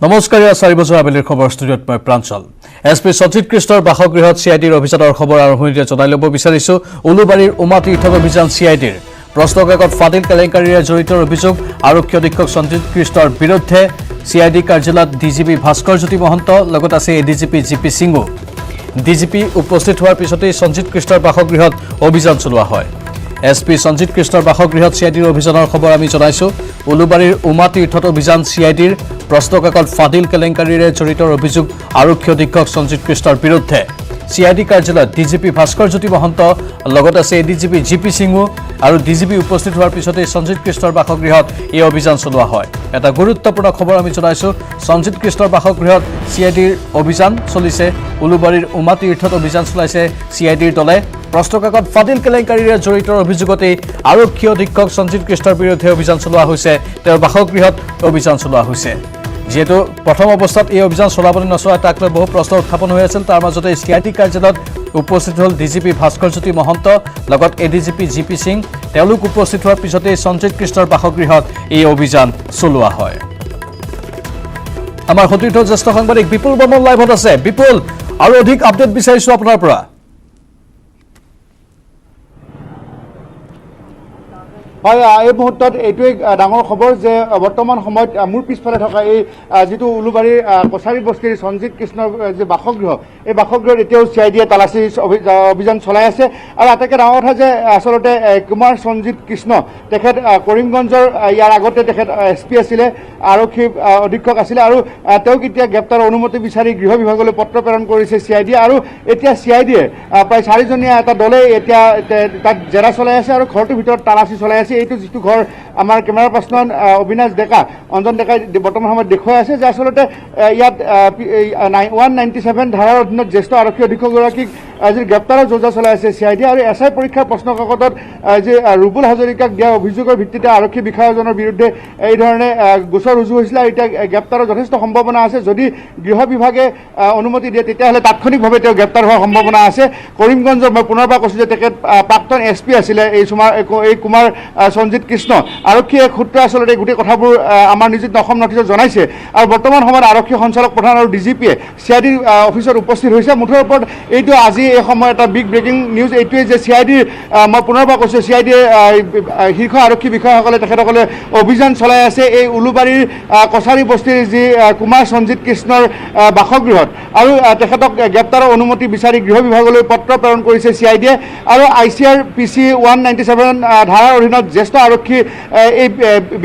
নমস্কাৰ, 4 বছৰ আবেলিৰ খবৰ ষ্টুডিঅ'ত মই প্ৰাঞ্চল। SP সঞ্জিত কৃষ্ণৰ বাসগৃহত CIDৰ অভিযানৰ খবৰ আৰম্ভণিতে জনাই ল'ব বিচাৰিছো। উলুবাৰীৰ উমাতীৰ্থত অভিযান CIDৰ প্ৰশ্নকাকত ফাদিল কেলেংকাৰীৰে জড়িত অভিযোগ আৰক্ষী অধীক্ষক সঞ্জিত কৃষ্ণৰ বিৰুদ্ধে CID কাৰ্যালয়ত DGP ভাস্কৰ জ্যোতি মহন্ত লগত আছে ADGP GP সিঙো। DGP উপস্থিত হোৱাৰ পিছতেই সঞ্জিত কৃষ্ণৰ বাসগৃহত অভিযান চলোৱা হয়। SP সঞ্জিত কৃষ্ণৰ বাসগৃহত CIDৰ অভিযানৰ খবৰ আমি জনাইছো। উলুবাৰীৰ উমাতীৰ্থত অভিযান CIDৰ প্ৰশ্নকাকত ফাদিল কেলেংকাৰীৰে জড়িত অভিযোগ আৰক্ষী অধীক্ষক সঞ্জিত কৃষ্ণৰ বিৰুদ্ধে CID কাৰ্যালয়ত DGP ভাস্কৰ জ্যোতি মহন্ত লগত আছে ADGP GP সিঙো আৰু DGP উপস্থিত হোৱাৰ পিছতেই সঞ্জিত কৃষ্ণৰ বাসগৃহত এই অভিযান চলোৱা হয়। এটা গুৰুত্বপূৰ্ণ খবৰ আমি জনাইছো। সঞ্জিত কৃষ্ণৰ বাসগৃহত CIDৰ অভিযান চলিছে। উলুবাৰীৰ উমাতীৰ্থত অভিযান চলাইছে CIDৰ দলে। প্ৰশ্নকাকত ফাদিল কেলেংকাৰীৰে জড়িত অভিযোগতেই আৰক্ষী অধীক্ষক সঞ্জিত কৃষ্ণৰ বিৰুদ্ধে অভিযান চলোৱা হৈছে। তেওঁৰ বাসগৃহত অভিযান চলোৱা হৈছে। যেহেতু প্ৰথম অৱস্থাত এই অভিযান চলাবলৈ নচলা তাক লৈ বহু প্ৰশ্ন উত্থাপন হৈ আছিল। তাৰ মাজতে CID কাৰ্যালয়ত উপস্থিত হ'ল DGP ভাস্কৰ জ্যোতি মহন্ত লগত ADGP GP সিং। তেওঁলোক উপস্থিত হোৱাৰ পিছতেই সঞ্জিত কৃষ্ণৰ বাসগৃহত এই অভিযান চলোৱা হয়। আমাৰ সতীৰ্থ জ্যেষ্ঠ সাংবাদিক বিপুল বৰ্মন লাইভত আছে। বিপুল, আৰু অধিক আপডেট বিচাৰিছো আপোনাৰ পৰা। হয়, এই মুহূৰ্তত এইটোৱেই ডাঙৰ খবৰ যে বৰ্তমান সময়ত মোৰ পিছফালে থকা এই যিটো উলুবাৰীৰ কছাৰী বস্তিৰ সঞ্জিত কৃষ্ণৰ যে বাসগৃহ, এই বাসগৃহত এতিয়াও CIDয়ে তালাচী অভিযান চলাই আছে। আৰু আটাইতকৈ ডাঙৰ কথা যে আচলতে কুমাৰ সঞ্জিত কৃষ্ণ তেখেত কৰিমগঞ্জৰ ইয়াৰ আগতে তেখেত SP আছিলে, আৰক্ষী অধীক্ষক আছিলে, আৰু তেওঁক এতিয়া গ্ৰেপ্তাৰৰ অনুমতি বিচাৰি গৃহ বিভাগলৈ পত্ৰ প্ৰেৰণ কৰিছে CIDয়ে। আৰু এতিয়া CIDয়ে প্ৰায় 4জনীয়া এটা দলে এতিয়া তাত জেৰা চলাই আছে আৰু ঘৰটোৰ ভিতৰত তালাচী চলাই আছে। এইটো যিটো ঘৰ আমাৰ কেমেৰা পাৰ্চন অবিনাশ ডেকা, অঞ্জন ডেকাই বৰ্তমান সময়ত দেখুৱাই আছে যে আচলতে ইয়াত 197 ধাৰাৰ অধীনত জ্যেষ্ঠ আৰক্ষী অধীক্ষকগৰাকীক আজি গ্ৰেপ্তাৰৰ যোজনা চলাই আছে CIDয়ে। আৰু SI পৰীক্ষাৰ প্ৰশ্নকাকতত যে ৰুবুল হাজৰিকাক দিয়া অভিযোগৰ ভিত্তিতে আৰক্ষী বিষয়াজনৰ বিৰুদ্ধে এই ধৰণে গোচৰ ৰুজু হৈছিলে। আৰু এতিয়া গ্ৰেপ্তাৰৰ যথেষ্ট সম্ভাৱনা আছে। যদি গৃহ বিভাগে অনুমতি দিয়ে তেতিয়াহ'লে তাৎক্ষণিকভাৱে তেওঁ গ্ৰেপ্তাৰ হোৱাৰ সম্ভাৱনা আছে। কৰিমগঞ্জৰ মই পুনৰবাৰ কৈছোঁ যে তেখেত প্ৰাক্তন SP আছিলে এই কুমাৰ সঞ্জিত কৃষ্ণ। আৰক্ষীয়ে সূত্ৰে আচলতে গোটেই কথাবোৰ আমাৰ নিযুত অসম নথিত জনাইছে। আৰু বৰ্তমান সময়ত আৰক্ষী সঞ্চালক প্ৰধান আৰু DGPয়ে CID অফিচত উপস্থিত হৈছে। মুঠৰ ওপৰত এইটো আজি এই সময়ত এটা বিগ ব্ৰেকিং নিউজ এইটোৱে যে CIDৰ মই পুনৰবাৰ কৈছোঁ CIDয়ে শীৰ্ষ আৰক্ষী বিষয়াসকলে তেখেতসকলে অভিযান চলাই আছে এই উলুবাৰীৰ কছাৰী বস্তিৰ যি কুমাৰ সঞ্জিত কৃষ্ণৰ বাসগৃহত। আৰু তেখেতক গ্ৰেপ্তাৰৰ অনুমতি বিচাৰি গৃহ বিভাগলৈ পত্ৰ প্ৰেৰণ কৰিছে CIDয়ে। আৰু ICRPC 197 ধাৰাৰ অধীনত জ্যেষ্ঠ আৰক্ষী এই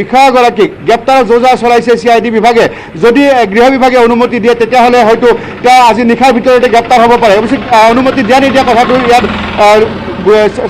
বিষয়াগৰাকীক গ্ৰেপ্তাৰৰ যোজনা চলাইছে CID বিভাগে। যদি গৃহ বিভাগে অনুমতি দিয়ে তেতিয়াহ'লে হয়তো তেওঁ আজি নিশাৰ ভিতৰতে গ্ৰেপ্তাৰ হ'ব পাৰে। অৱশ্যে অনুমতি দিয়া নিদিয়া কথাটো ইয়াত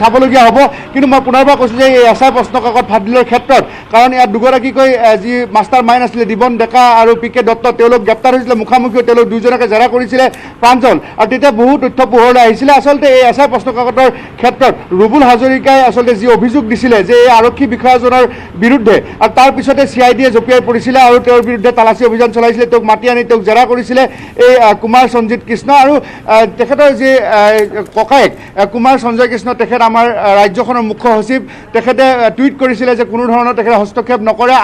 চাবলগীয়া হ'ব। কিন্তু মই পুনৰবাৰ কৈছোঁ যে এই SI প্ৰশ্নকাকত ফাদিলৰ ক্ষেত্ৰত, কাৰণ ইয়াত দুগৰাকীকৈ যি মাষ্টাৰ মাইণ্ড আছিলে দিবন ডেকা আৰু PK দত্ত, তেওঁলোক গ্ৰেপ্তাৰ হৈছিলে। মুখামুখি তেওঁলোক দুজনকে জেৰা কৰিছিলে প্ৰাঞ্জল। আৰু তেতিয়া বহু তথ্য পোহৰলৈ আহিছিলে। আচলতে এই SI প্ৰশ্নকাকতৰ ক্ষেত্ৰত ৰুবুল হাজৰিকাই আচলতে যি অভিযোগ দিছিলে যে এই আৰক্ষী বিষয়াজনৰ বিৰুদ্ধে, আৰু তাৰ পিছতে CIDয়ে জঁপিয়াই পৰিছিলে আৰু তেওঁৰ বিৰুদ্ধে তালাচী অভিযান চলাইছিলে। তেওঁক মাতি আনি তেওঁক জেৰা কৰিছিলে এই কুমাৰ সঞ্জিত কৃষ্ণ। আৰু তেখেতৰ যি ককায়েক কুমাৰ সঞ্জয় কৃষ্ণ, তেখেত আমাৰ ৰাজ্যখনৰ মুখ্য সচিব, তেখেতে টুইট কৰিছিলে যে কোনো ধৰণৰ তেখেতে হস্তক্ষেপ নকৰে,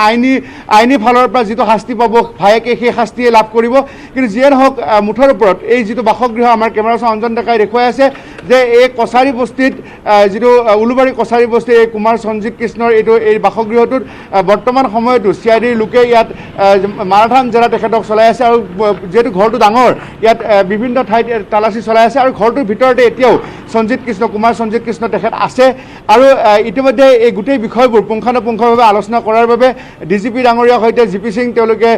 আইনী ফালৰ পৰা যিটো শাস্তি পাব ভায়েকে সেই শাস্তিয়ে লাভ কৰিব। কিন্তু যিয়ে নহওক মুঠৰ ওপৰত এই যিটো বাসগৃহ আমাৰ কেমেৰা পাৰ্চন অঞ্জন ডেকাই দেখুৱাই আছে যে এই কছাৰী বস্তিত যিটো উলুবাৰী কছাৰী বস্তিৰ এই কুমাৰ সঞ্জিত কৃষ্ণৰ এই বাসগৃহটোত বৰ্তমান সময়তো CIDৰ লোকে ইয়াত মাৰাথান জেৰা তেখেতক চলাই আছে। আৰু যিহেতু ঘৰটো ডাঙৰ, ইয়াত বিভিন্ন ঠাইত তালাচী চলাই আছে। আৰু ঘৰটোৰ ভিতৰতে এতিয়াও কুমাৰ সঞ্জিত কৃষ্ণ তেখেত আছে। আৰু ইতিমধ্যে এই গোটেই বিষয়বোৰ পুংখানুপুংখভাৱে আলোচনা কৰাৰ বাবে DGP ডাঙৰীয়াৰ সৈতে GP সিং তেওঁলোকে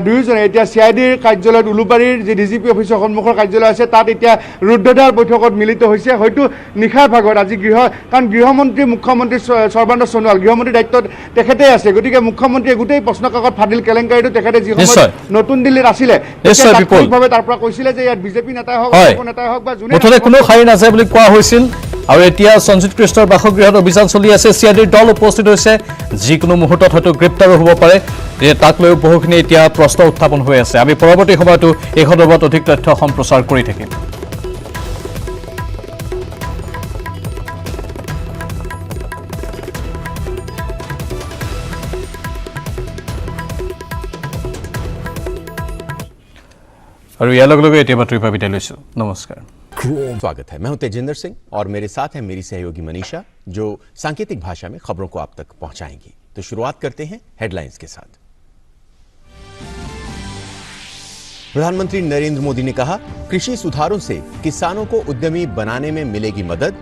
দুয়োজনে এতিয়া CIDৰ কাৰ্যালয়ত উলুবাৰীৰ যি DGP অফিচৰ সন্মুখৰ কাৰ্যালয় আছে তাত এতিয়া ৰুদ্ধদ্বাৰ বৈঠকত মিলিত হৈছে। হয়তো নিশাৰ ভাগত আজি কাৰণ গৃহমন্ত্ৰী মুখ্যমন্ত্ৰী সৰ্বানন্দ সোণোৱাল গৃহমন্ত্ৰীৰ দায়িত্বত তেখেতে আছে। গতিকে মুখ্যমন্ত্ৰীয়ে গোটেই প্ৰশ্নকাকত ফাদিল কেলেংকাৰীটো তেখেতে যি সময়ত নতুন দিল্লীত আছিলে তাৎক্ষণিকভাৱে তাৰ পৰা কৈছিলে যে ইয়াত BJP নেতাই হওক নেতাই হওক বা যোনে কোনো খাৰী নাযায় বুলি কোৱা হৈছিল। আৰু এতিয়া সঞ্জিত কৃষ্ণৰ বাসগৃহত অভিযান চলি আছে। CIDৰ দল উপস্থিত হৈছে। যিকোনো মুহূৰ্তত হয়তো গ্ৰেপ্তাৰো হ'ব পাৰে। তাক লৈ বহুখিনি এতিয়া প্ৰশ্ন উত্থাপন হৈ আছে। আমি পৰৱৰ্তী সময়তো এই সন্দৰ্ভত অধিক তথ্য সম্প্ৰচাৰ কৰি থাকিম। আৰু ইয়াৰ লগে লগে এতিয়া বাতৰি পৰা বিদায় লৈছোঁ। নমস্কাৰ। स्वागत है। मैं हूं तेजिंदर सिंह और मेरे साथ है मेरी सहयोगी मनीषा जो सांकेतिक भाषा में खबरों को आप तक पहुंचाएंगी। तो शुरुआत करते हैं हेडलाइंस के साथ। प्रधानमंत्री नरेंद्र मोदी ने कहा, कृषि सुधारों से किसानों को उद्यमी बनाने में मिलेगी मदद।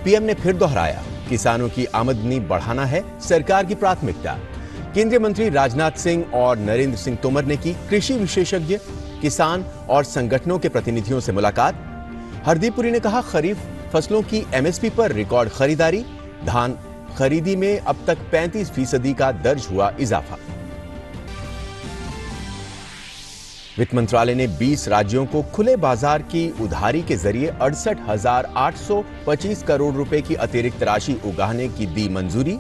पीएम ने फिर दोहराया, किसानों की आमदनी बढ़ाना है सरकार की प्राथमिकता। केंद्रीय मंत्री राजनाथ सिंह और नरेंद्र सिंह तोमर ने की कृषि विशेषज्ञ, किसान और संगठनों के प्रतिनिधियों से मुलाकात। हरदीप पुरी ने कहा, खरीफ फसलों की एमएसपी पर रिकॉर्ड खरीदारी। धान खरीदी में अब तक 35% का दर्ज हुआ इजाफा। वित्त मंत्रालय ने 20 राज्यों को खुले बाजार की उधारी के जरिए 68,825 करोड़ रुपए की अतिरिक्त राशि उगाहने की दी मंजूरी।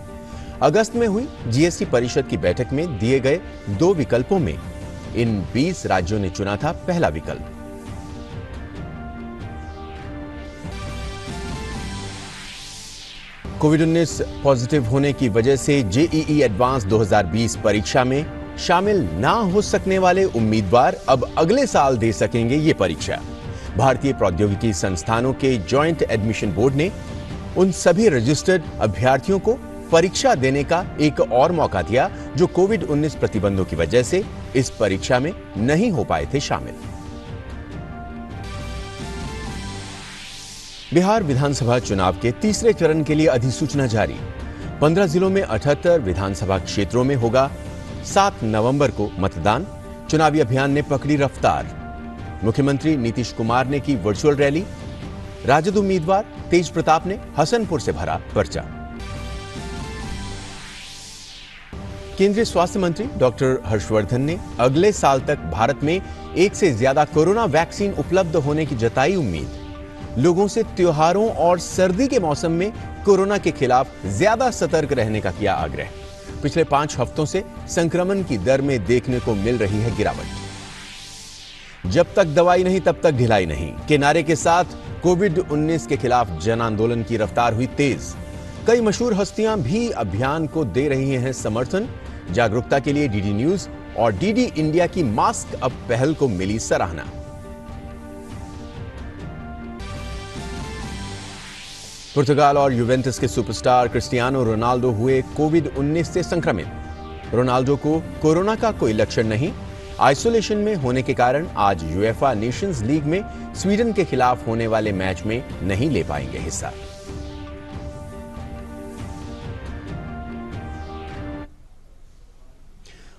अगस्त में हुई जीएसटी परिषद की बैठक में दिए गए 2 विकल्पों में इन 20 राज्यों ने चुना था पहला विकल्प। कोविड-19 पॉजिटिव होने की वजह से जेईई एडवांस 2020 परीक्षा में शामिल ना हो सकने वाले उम्मीदवार अब अगले साल दे सकेंगे ये परीक्षा। भारतीय प्रौद्योगिकी संस्थानों के जॉइंट एडमिशन बोर्ड ने उन सभी रजिस्टर्ड अभ्यर्थियों को परीक्षा देने का एक और मौका दिया जो कोविड-19 प्रतिबंधों की वजह से इस परीक्षा में नहीं हो पाए थे शामिल। बिहार विधानसभा चुनाव के तीसरे चरण के लिए अधिसूचना जारी। 15 जिलों में 78 विधानसभा क्षेत्रों में होगा 7 नवंबर को मतदान। चुनावी अभियान ने पकड़ी रफ्तार। मुख्यमंत्री नीतीश कुमार ने की वर्चुअल रैली। राजद उम्मीदवार तेज प्रताप ने हसनपुर से भरा पर्चा। केंद्रीय स्वास्थ्य मंत्री डॉक्टर हर्षवर्धन ने अगले साल तक भारत में 1 से ज्यादा कोरोना वैक्सीन उपलब्ध होने की जताई उम्मीद। लोगों से त्योहारों और सर्दी के मौसम में कोरोना के खिलाफ ज्यादा सतर्क रहने का किया आग्रह। पिछले 5 हफ्तों से संक्रमण की दर में देखने को मिल रही है गिरावट। जब तक दवाई नहीं तब तक ढिलाई नहीं के नारे के साथ कोविड-19 के खिलाफ जन आंदोलन की रफ्तार हुई तेज। कई मशहूर हस्तियां भी अभियान को दे रही हैं समर्थन। जागरूकता के लिए डीडी न्यूज और डीडी इंडिया की मास्क अप पहल को मिली सराहना। पुर्तगाल और यूवेंटस के सुपरस्टार क्रिस्टियानो रोनाल्डो हुए कोविड-19 से संक्रमित। रोनाल्डो को कोरोना का कोई लक्षण नहीं। आइसोलेशन में होने के कारण आज यूएफा नेशंस लीग में स्वीडन के खिलाफ होने वाले मैच में नहीं ले पाएंगे हिस्सा।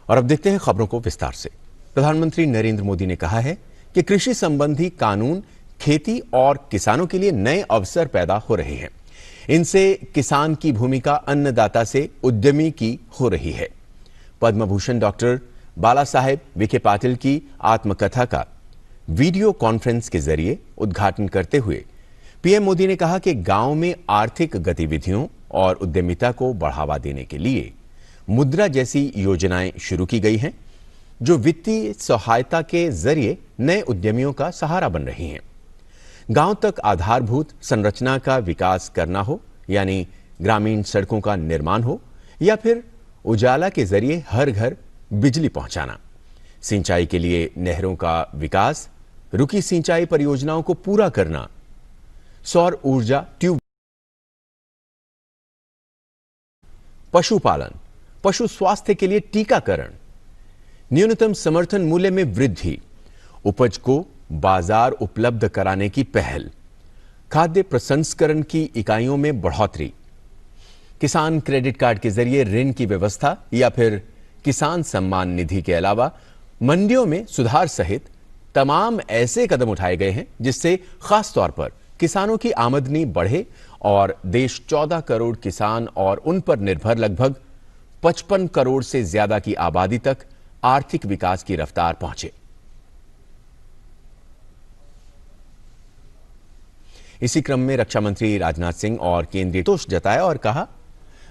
और अब देखते हैं खबरों को विस्तार से। प्रधानमंत्री नरेंद्र मोदी ने कहा है कि कृषि संबंधी कानून खेती और किसानों के लिए नए अवसर पैदा हो रहे हैं। इनसे किसान की भूमिका अन्नदाता से उद्यमी की हो रही है। पद्म भूषण डॉक्टर बाला साहेब विखे पाटिल की आत्मकथा का वीडियो कॉन्फ्रेंस के जरिए उद्घाटन करते हुए पीएम मोदी ने कहा कि गांव में आर्थिक गतिविधियों और उद्यमिता को बढ़ावा देने के लिए मुद्रा जैसी योजनाएं शुरू की गई हैं, जो वित्तीय सहायता के जरिए नए उद्यमियों का सहारा बन रही हैं। गांव तक आधारभूत संरचना का विकास करना हो, यानी ग्रामीण सड़कों का निर्माण हो, या फिर उजाला के जरिए हर घर बिजली पहुंचाना, सिंचाई के लिए नहरों का विकास, रुकी सिंचाई परियोजनाओं को पूरा करना, सौर ऊर्जा ट्यूब, पशुपालन, पशु स्वास्थ्य के लिए टीकाकरण, न्यूनतम समर्थन मूल्य में वृद्धि, उपज को बाजार उपलब्ध कराने की पहल, खाद्य प्रसंस्करण की इकाइयों में बढ़ोतरी, किसान क्रेडिट कार्ड के जरिए ऋण की व्यवस्था या फिर किसान सम्मान निधि के अलावा मंडियों में सुधार सहित तमाम ऐसे कदम उठाए गए हैं जिससे खास तौर पर किसानों की आमदनी बढ़े और देश 14 करोड़ किसान और उन पर निर्भर लगभग 55 करोड़ से ज्यादा की आबादी तक आर्थिक विकास की रफ्तार पहुंचे। इसी क्रम में रक्षा मंत्री राजनाथ सिंह और केंद्रीय तोष जताया और कहा,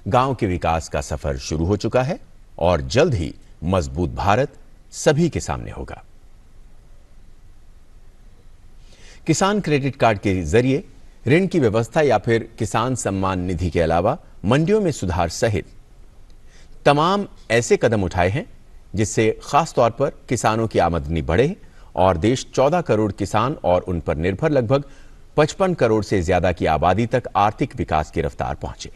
गांव के विकास का सफर शुरू हो चुका है और जल्द ही मजबूत भारत सभी के सामने होगा। किसान क्रेडिट कार्ड के जरिए ऋण की व्यवस्था या फिर किसान सम्मान निधि के अलावा मंडियों में सुधार सहित तमाम ऐसे कदम उठाए हैं जिससे खास तौर पर किसानों की आमदनी बढ़े और देश 14 करोड़ किसान और उन पर निर्भर लगभग 55 करोड़ से ज्यादा की आबादी तक आर्थिक विकास की रफ्तार पहुंचे।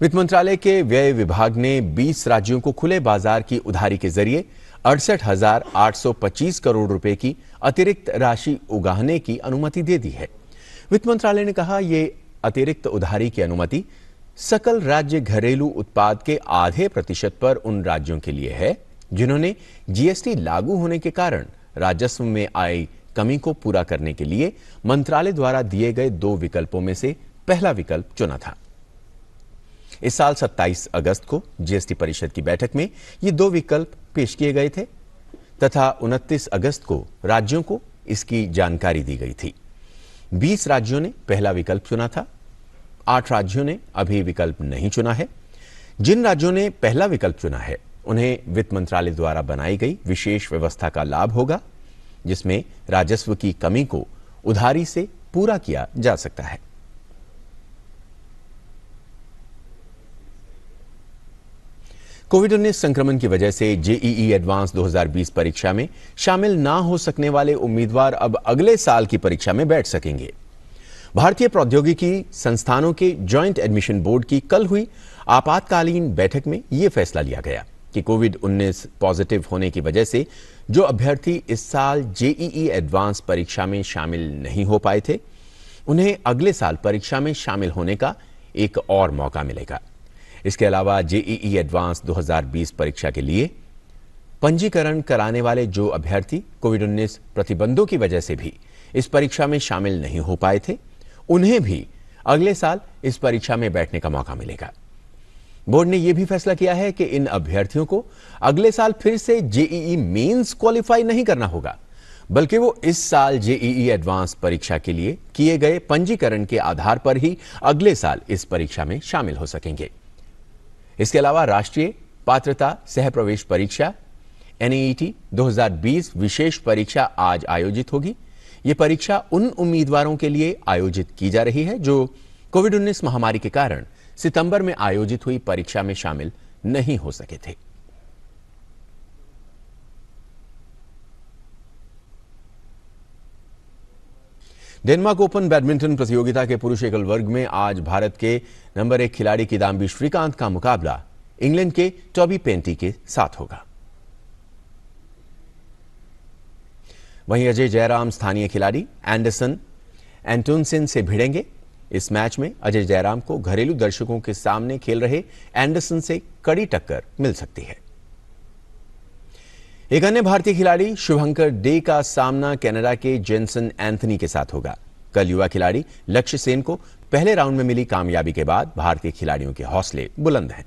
वित्त मंत्रालय के व्यय विभाग ने 20 राज्यों को खुले बाजार की उधारी के जरिए 68,825 करोड़ रुपए की अतिरिक्त राशि उगाहने की अनुमति दे दी है। वित्त मंत्रालय ने कहा, यह अतिरिक्त उधारी की अनुमति सकल राज्य घरेलू उत्पाद के आधे प्रतिशत पर उन राज्यों के लिए है जिन्होंने जीएसटी लागू होने के कारण राजस्व में आई कमी को पूरा करने के लिए मंत्रालय द्वारा दिए गए 2 विकल्पों में से पहला विकल्प चुना था। इस साल 27 अगस्त को जीएसटी परिषद की बैठक में ये 2 विकल्प पेश किए गए थे तथा 29 अगस्त को राज्यों को इसकी जानकारी दी गई थी। 20 राज्यों ने पहला विकल्प चुना था। 8 राज्यों ने अभी विकल्प नहीं चुना है। जिन राज्यों ने पहला विकल्प चुना है उन्हें वित्त मंत्रालय द्वारा बनाई गई विशेष व्यवस्था का लाभ होगा, जिसमें राजस्व की कमी को उधारी से पूरा किया जा सकता है। कोविड-19 संक्रमण की वजह से जेईई एडवांस 2020 परीक्षा में शामिल ना हो सकने वाले उम्मीदवार अब अगले साल की परीक्षा में बैठ सकेंगे। भारतीय प्रौद्योगिकी संस्थानों के जॉइंट एडमिशन बोर्ड की कल हुई आपातकालीन बैठक में यह फैसला लिया गया कि कोविड-19 पॉजिटिव होने की वजह से जो अभ्यर्थी इस साल जेईई एडवांस परीक्षा में शामिल नहीं हो पाए थे, उन्हें अगले साल परीक्षा में शामिल होने का एक और मौका मिलेगा। इसके अलावा जेईई एडवांस 2020 परीक्षा के लिए पंजीकरण कराने वाले जो अभ्यर्थी कोविड-19 प्रतिबंधों की वजह से भी इस परीक्षा में शामिल नहीं हो पाए थे, उन्हें भी अगले साल इस परीक्षा में बैठने का मौका मिलेगा। बोर्ड ने यह भी फैसला किया है कि इन अभ्यर्थियों को अगले साल फिर से जेईई मेंस क्वालिफाई नहीं करना होगा, बल्कि वो इस साल जेईई एडवांस परीक्षा के लिए किए गए पंजीकरण के आधार पर ही अगले साल इस परीक्षा में शामिल हो सकेंगे। इसके अलावा राष्ट्रीय पात्रता सह प्रवेश परीक्षा एनईईटी 2020 विशेष परीक्षा आज आयोजित होगी। यह परीक्षा उन उम्मीदवारों के लिए आयोजित की जा रही है जो कोविड-19 महामारी के कारण सितंबर में आयोजित हुई परीक्षा में शामिल नहीं हो सके थे। डेनमार्क ओपन बैडमिंटन प्रतियोगिता के पुरुष एकल वर्ग में आज भारत के नंबर 1 खिलाड़ी किदाम्बी श्रीकांत का मुकाबला इंग्लैंड के टॉबी पेंटी के साथ होगा। वहीं अजय जयराम स्थानीय खिलाड़ी एंडरसन एंटोनसेन से भिड़ेंगे। इस मैच में अजय जयराम को घरेलू दर्शकों के सामने खेल रहे एंडरसन से कड़ी टक्कर मिल सकती है। एक अन्य भारतीय खिलाड़ी शुभंकर डे का सामना कनाडा के जेनसन एंथनी के साथ होगा। कल युवा खिलाड़ी लक्ष्य सेन को पहले राउंड में मिली कामयाबी के बाद भारतीय खिलाड़ियों के हौसले बुलंद हैं।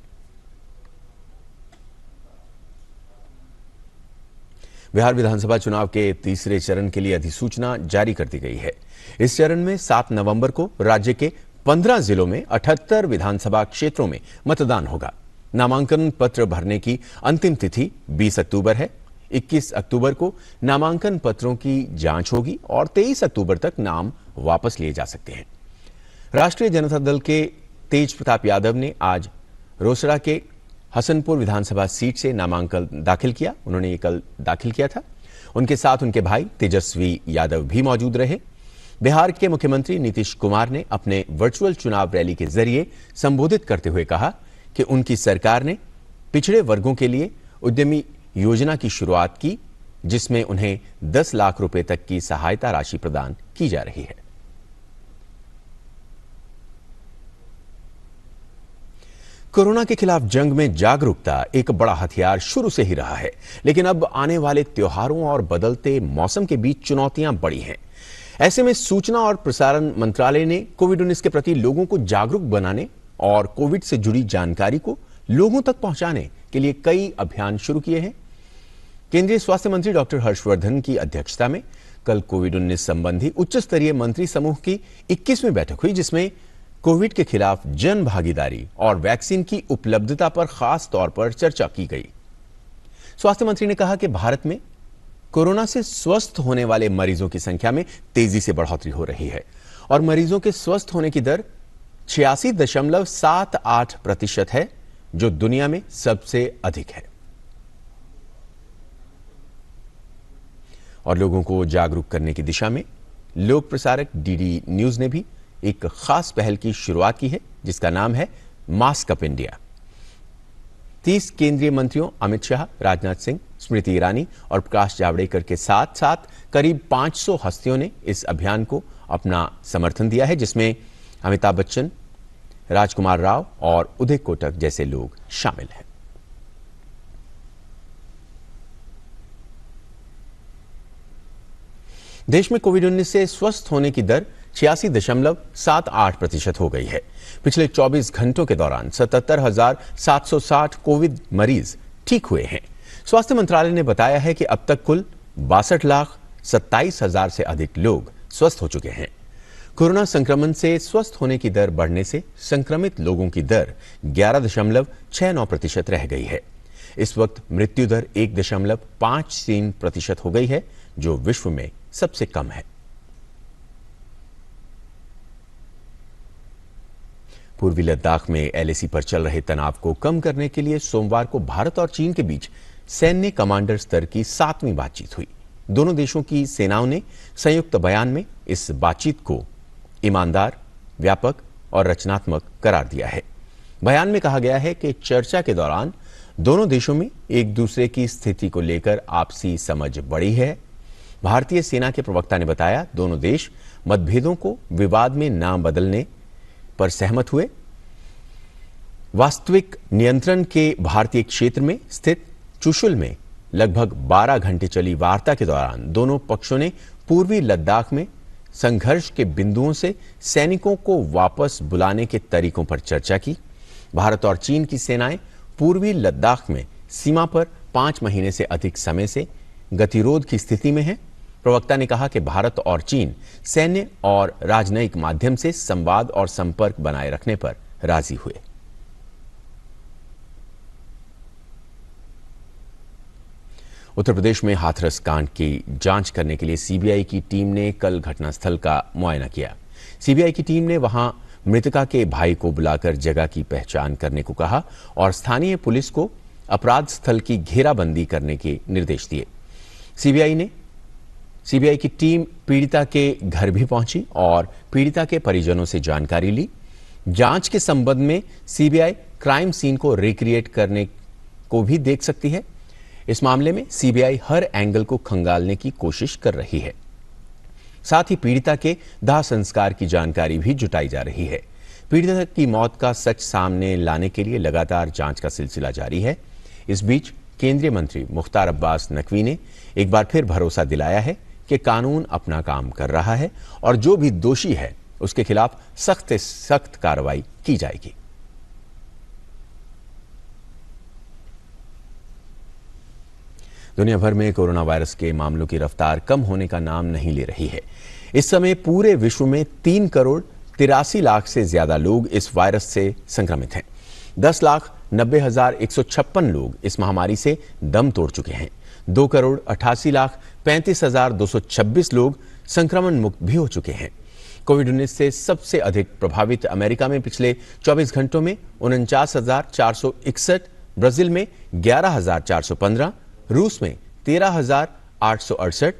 बिहार विधानसभा चुनाव के तीसरे चरण के लिए अधिसूचना जारी कर दी गई है। इस चरण में 7 नवंबर को राज्य के 15 जिलों में 78 विधानसभा क्षेत्रों में मतदान होगा। नामांकन पत्र भरने की अंतिम तिथि 20 अक्टूबर है। 21 अक्टूबर को नामांकन पत्रों की जांच होगी और 23 अक्टूबर तक नाम वापस लिए जा सकते हैं। राष्ट्रीय जनता दल के तेज प्रताप यादव ने आज रोसड़ा के हसनपुर विधानसभा सीट से नामांकन दाखिल किया। उन्होंने ये कल दाखिल किया था। उनके साथ उनके भाई तेजस्वी यादव भी मौजूद रहे। बिहार के मुख्यमंत्री नीतीश कुमार ने अपने वर्चुअल चुनाव रैली के जरिए संबोधित करते हुए कहा कि उनकी सरकार ने पिछड़े वर्गों के लिए उद्यमी योजना की शुरुआत की, जिसमें उन्हें 10 लाख रुपए तक की सहायता राशि प्रदान की जा रही है। कोरोना के खिलाफ जंग में जागरूकता एक बड़ा हथियार शुरू से ही रहा है, लेकिन अब आने वाले त्योहारों और बदलते मौसम के बीच चुनौतियां बड़ी हैं। ऐसे में सूचना और प्रसारण मंत्रालय ने कोविड-19 के प्रति लोगों को जागरूक बनाने और कोविड से जुड़ी जानकारी को लोगों तक पहुंचाने के लिए कई अभियान शुरू किए हैं। केंद्रीय स्वास्थ्य मंत्री डॉक्टर हर्षवर्धन की अध्यक्षता में कल कोविड-19 संबंधी उच्च स्तरीय मंत्री समूह की 21वीं बैठक हुई, जिसमें कोविड के खिलाफ जन भागीदारी और वैक्सीन की उपलब्धता पर खास तौर पर चर्चा की गई। स्वास्थ्य मंत्री ने कहा कि भारत में कोरोना से स्वस्थ होने वाले मरीजों की संख्या में तेजी से बढ़ोतरी हो रही है और मरीजों के स्वस्थ होने की दर 86.78% है, जो दुनिया में सबसे अधिक है। और लोगों को जागरूक करने की दिशा में लोक प्रसारक डीडी न्यूज ने भी एक खास पहल की शुरुआत की है, जिसका नाम है मास्क अप इंडिया। 30 केंद्रीय मंत्रियों अमित शाह, राजनाथ सिंह, स्मृति ईरानी और प्रकाश जावड़ेकर के साथ साथ करीब 500 हस्तियों ने इस अभियान को अपना समर्थन दिया है, जिसमें अमिताभ बच्चन, राजकुमार राव और उदय कोटक जैसे लोग शामिल हैं। देश में कोविड-19 से स्वस्थ होने की दर 86.78% हो गई है। पिछले 24 घंटों के दौरान 77,760 कोविड मरीज ठीक हुए हैं। स्वास्थ्य मंत्रालय ने बताया है कि अब तक कुल 62,27,000 से अधिक लोग स्वस्थ हो चुके हैं। कोरोना संक्रमण से स्वस्थ होने की दर बढ़ने से संक्रमित लोगों की दर 11.69% रह गई है। इस वक्त मृत्यु दर 1.53% हो गई है, जो विश्व में सबसे कम है। पूर्वी लद्दाख में एलएसी पर चल रहे तनाव को कम करने के लिए सोमवार को भारत और चीन के बीच सैन्य कमांडर स्तर की 7वीं बातचीत हुई। दोनों देशों की सेनाओं ने संयुक्त बयान में इस बातचीत को ईमानदार, व्यापक और रचनात्मक करार दिया है। बयान में कहा गया है कि चर्चा के दौरान दोनों देशों में एक दूसरे की स्थिति को लेकर आपसी समझ बढ़ी है। भारतीय सेना के प्रवक्ता ने बताया, दोनों देश मतभेदों को विवाद में न बदलने पर सहमत हुए। वास्तविक नियंत्रण के भारतीय क्षेत्र में स्थित चुशुल में लगभग 12 घंटे चली वार्ता के दौरान दोनों पक्षों ने पूर्वी लद्दाख में संघर्ष के बिंदुओं से सैनिकों को वापस बुलाने के तरीकों पर चर्चा की। भारत और चीन की सेनाएं पूर्वी लद्दाख में सीमा पर 5 महीने से अधिक समय से गतिरोध की स्थिति में हैं। प्रवक्ता ने कहा कि भारत और चीन सैन्य और राजनयिक माध्यम से संवाद और संपर्क बनाए रखने पर राजी हुए। उत्तर प्रदेश में हाथरस कांड की जांच करने के लिए सीबीआई की टीम ने कल घटनास्थल का मुआयना किया। सीबीआई की टीम ने वहां मृतका के भाई को बुलाकर जगह की पहचान करने को कहा और स्थानीय पुलिस को अपराध स्थल की घेराबंदी करने के निर्देश दिए। सीबीआई की टीम पीड़िता के घर भी पहुंची और पीड़िता के परिजनों से जानकारी ली। जांच के संबंध में सीबीआई क्राइम सीन को रिक्रिएट करने को भी देख सकती है। इस मामले में सीबीआई हर एंगल को खंगालने की कोशिश कर रही है। साथ ही पीड़िता के दाह संस्कार की जानकारी भी जुटाई जा रही है। पीड़िता की मौत का सच सामने लाने के लिए लगातार जांच का सिलसिला जारी है। इस बीच केंद्रीय मंत्री मुख्तार अब्बास नकवी ने एक बार फिर भरोसा दिलाया है कि कानून अपना काम कर रहा है और जो भी दोषी है उसके खिलाफ सख्त से सख्त कार्रवाई की जाएगी। दुनिया भर में कोरोना वायरस के मामलों की रफ्तार कम होने का नाम नहीं ले रही है। इस समय पूरे विश्व में 3,83,00,000 से ज्यादा लोग इस वायरस से संक्रमित हैं। 10,90,156 लोग इस महामारी से दम तोड़ चुके हैं। 2,88,35,226 लोग संक्रमण मुक्त भी हो चुके हैं। कोविड-19 से सबसे अधिक प्रभावित अमेरिका में पिछले 24 घंटों में 49,461, ब्राजील में 11,415, रूस में 13,868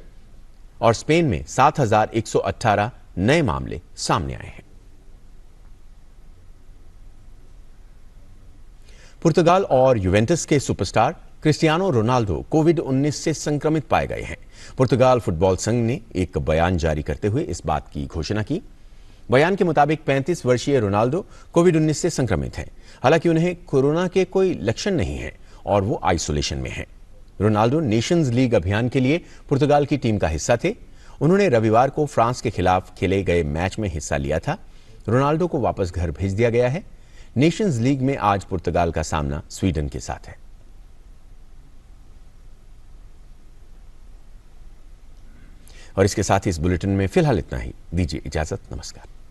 और स्पेन में 7,118 नए मामले सामने आए हैं। पुर्तगाल और यूवेंटस के सुपरस्टार क्रिस्टियानो रोनाल्डो कोविड-19 से संक्रमित पाए गए हैं। पुर्तगाल फुटबॉल संघ ने एक बयान जारी करते हुए इस बात की घोषणा की। बयान के मुताबिक 35 वर्षीय रोनाल्डो कोविड-19 से संक्रमित हैं। हालांकि उन्हें कोरोना के कोई लक्षण नहीं है और वो आइसोलेशन में हैं। रोनाल्डो नेशंस लीग अभियान के लिए पुर्तगाल की टीम का हिस्सा थे। उन्होंने रविवार को फ्रांस के खिलाफ खेले गए मैच में हिस्सा लिया था। रोनाल्डो को वापस घर भेज दिया गया है। नेशंस लीग में आज पुर्तगाल का सामना स्वीडन के साथ है। और इसके साथ ही इस बुलेटिन में फिलहाल इतना ही। दीजिए इजाजत। नमस्कार।